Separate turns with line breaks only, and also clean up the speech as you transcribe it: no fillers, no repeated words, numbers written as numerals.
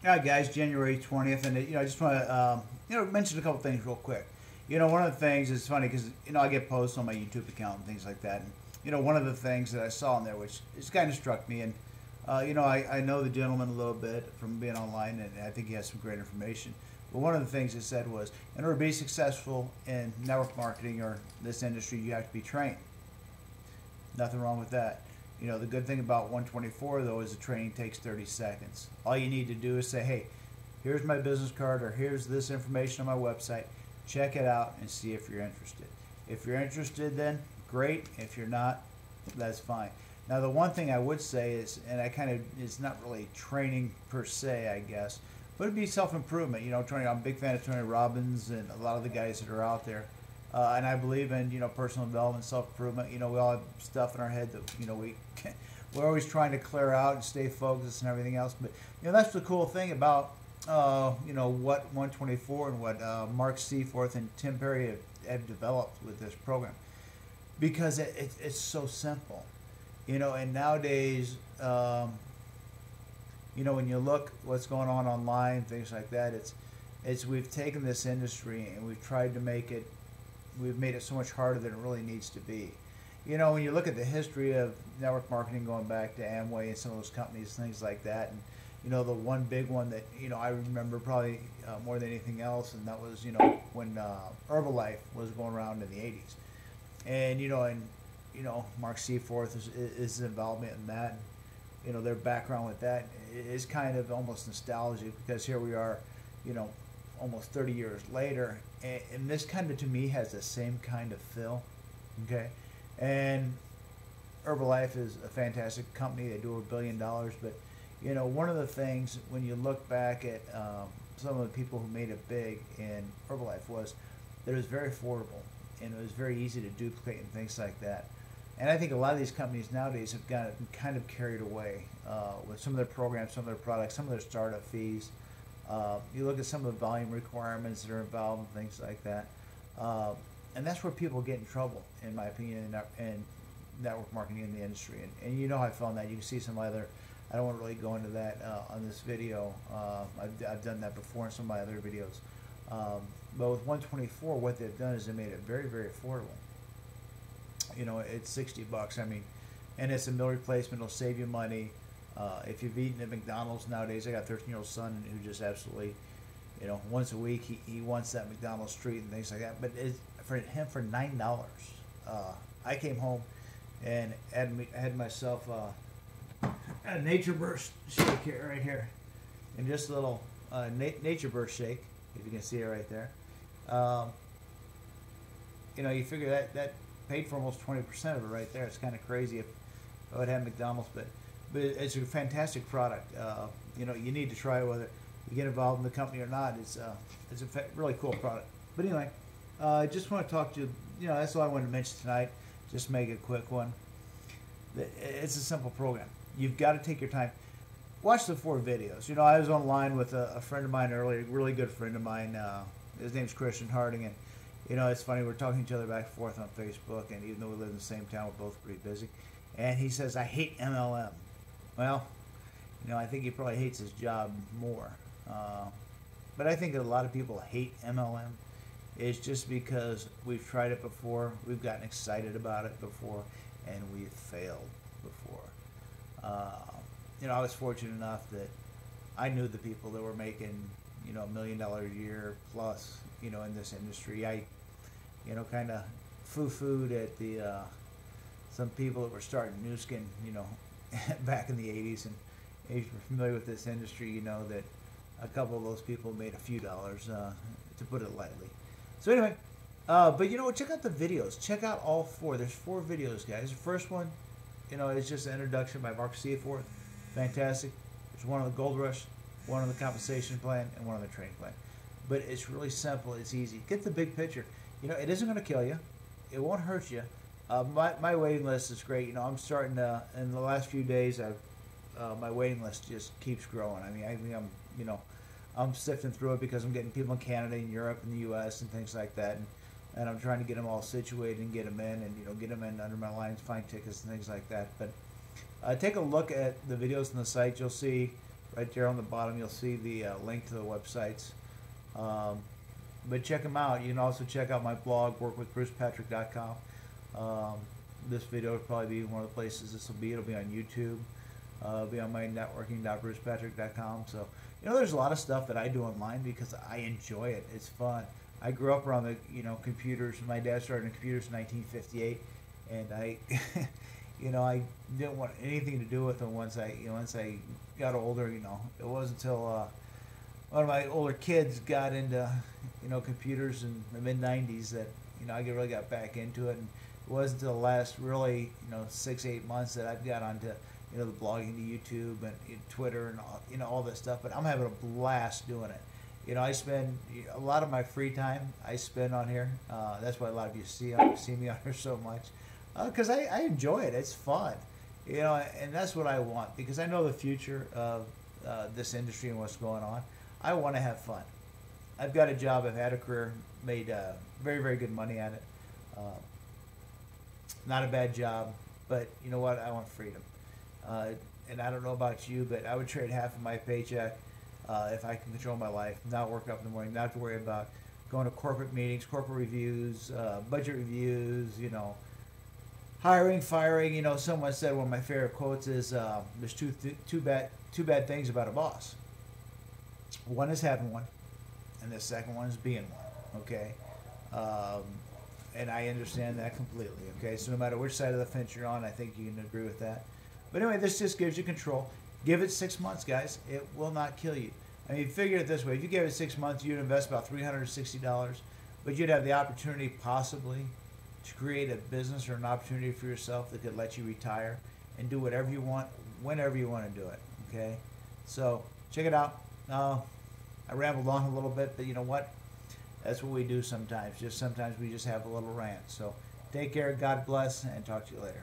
Yeah, guys, January 20th, and I just want to mention a couple things real quick. One of the things is funny because I get posts on my YouTube account and things like that, and one of the things that I saw in there, which just kind of struck me, and I know the gentleman a little bit from being online, and I think he has some great information. But one of the things he said was, in order to be successful in network marketing or this industry, you have to be trained. Nothing wrong with that. The good thing about 124 though is the training takes 30 seconds. All you need to do is say, hey, here's my business card, or here's this information on my website. Check it out and see if you're interested. If you're interested, then great. If you're not, that's fine. Now the one thing I would say is, and it's not really training per se, I guess, but it'd be self-improvement. I'm a big fan of Tony Robbins and a lot of the guys that are out there. And I believe in personal development, self-improvement. We all have stuff in our head that we're always trying to clear out and stay focused and everything else. But that's the cool thing about what 124 and what Mark Seaforth and Tim Perry have developed with this program, because it's so simple. And nowadays when you look what's going on online, things like that, it's we've taken this industry and we've tried to make it. We've made it so much harder than it really needs to be. When you look at the history of network marketing going back to Amway and some of those companies, things like that, and the one big one that I remember probably more than anything else, and that was when Herbalife was going around in the 80s, and Mark Seaforth is involvement in that, and their background with that is kind of almost nostalgic, because here we are, almost 30 years later, and this kind of to me has the same kind of feel. Okay, and Herbalife is a fantastic company. They do $1 billion, but one of the things when you look back at some of the people who made it big in Herbalife was that it was very affordable and it was very easy to duplicate and things like that. And I think a lot of these companies nowadays have gotten kind of carried away with some of their programs, some of their products, some of their startup fees. You look at some of the volume requirements that are involved and things like that. And that's where people get in trouble, in my opinion, in network marketing in the industry. And I found that. You can see some other, I don't want to really go into that on this video. I've done that before in some of my other videos. But with 124, what they've done is they made it very, very affordable. It's $60. I mean, and it's a meal replacement. It'll save you money. If you've eaten at McDonald's nowadays, I got a 13-year-old son who just absolutely, once a week he wants that McDonald's treat and things like that. But for him, for $9, I came home and had myself a Nature Burst shake here, right here, and just a little Nature Burst shake, if you can see it right there. You figure that paid for almost 20% of it right there. It's kind of crazy if I would have McDonald's, but it's a fantastic product. You need to try it, whether you get involved in the company or not. It's a really cool product. But anyway, I just want to talk to you. That's all I wanted to mention tonight. Just make it a quick one. It's a simple program. You've got to take your time. Watch the 4 videos. I was online with a friend of mine earlier, a really good friend of mine. His name's Christian Harding, and it's funny, we're talking to each other back and forth on Facebook, and even though we live in the same town, we're both pretty busy. And he says, I hate MLM. Well, I think he probably hates his job more. But I think that a lot of people hate MLM. It's just because we've tried it before, we've gotten excited about it before, and we've failed before. I was fortunate enough that I knew the people that were making, $1 million a year plus, in this industry. I, kind of foo-fooed at the some people that were starting Nu Skin, back in the 80s, and if you're familiar with this industry, that a couple of those people made a few dollars, to put it lightly. So anyway, but check out the videos. Check out all 4. There's 4 videos, guys. The first one, is just an introduction by Mark Seaforth. Fantastic. There's one on the Gold Rush, one on the compensation plan, and one on the training plan. But it's really simple. It's easy. Get the big picture. It isn't going to kill you. It won't hurt you. My waiting list is great. I'm starting to, in the last few days, my waiting list just keeps growing. I mean, I'm sifting through it because I'm getting people in Canada and Europe and the U.S. and things like that, and I'm trying to get them all situated and get them in, and get them in under my lines, find tickets and things like that. But take a look at the videos on the site. You'll see, Right there on the bottom, you'll see the link to the websites. Um, but check them out. You can also check out my blog, workwithbrucepatrick.com. This video will probably be one of the places this will be. It'll be on YouTube. It'll be on my networking.brucepatrick.com. So, you know, there's a lot of stuff that I do online because I enjoy it. It's fun. I grew up around the, computers. My dad started in computers in 1958, and I, I didn't want anything to do with them once I got older. It wasn't until one of my older kids got into, computers in the mid 90s that, I really got back into it. And it wasn't until the last really, 6-8 months that I've got onto, the blogging to YouTube and Twitter and all this stuff. But I'm having a blast doing it. I spend a lot of my free time I spend on here. That's why a lot of you see me on here so much, because I enjoy it. It's fun, and that's what I want, because I know the future of this industry and what's going on. I want to have fun. I've got a job. I've had a career, made very, very good money at it. Not a bad job, but you know what? I want freedom. And I don't know about you, but I would trade half of my paycheck if I can control my life, not work up in the morning, not to worry about going to corporate meetings, corporate reviews, budget reviews, hiring, firing. Someone said one of my favorite quotes is, "There's two bad things about a boss. One is having one, and the second one is being one." Okay. And I understand that completely. Okay, so no matter which side of the fence you're on, I think you can agree with that. But anyway, this just gives you control. Give it 6 months, guys. It will not kill you. I mean, figure it this way: if you gave it 6 months, you'd invest about $360, but you'd have the opportunity possibly to create a business or an opportunity for yourself that could let you retire and do whatever you want, whenever you want to do it. Okay, so check it out. I rambled on a little bit, but you know what? That's what we do sometimes. Sometimes we just have a little rant. So take care, God bless, and talk to you later.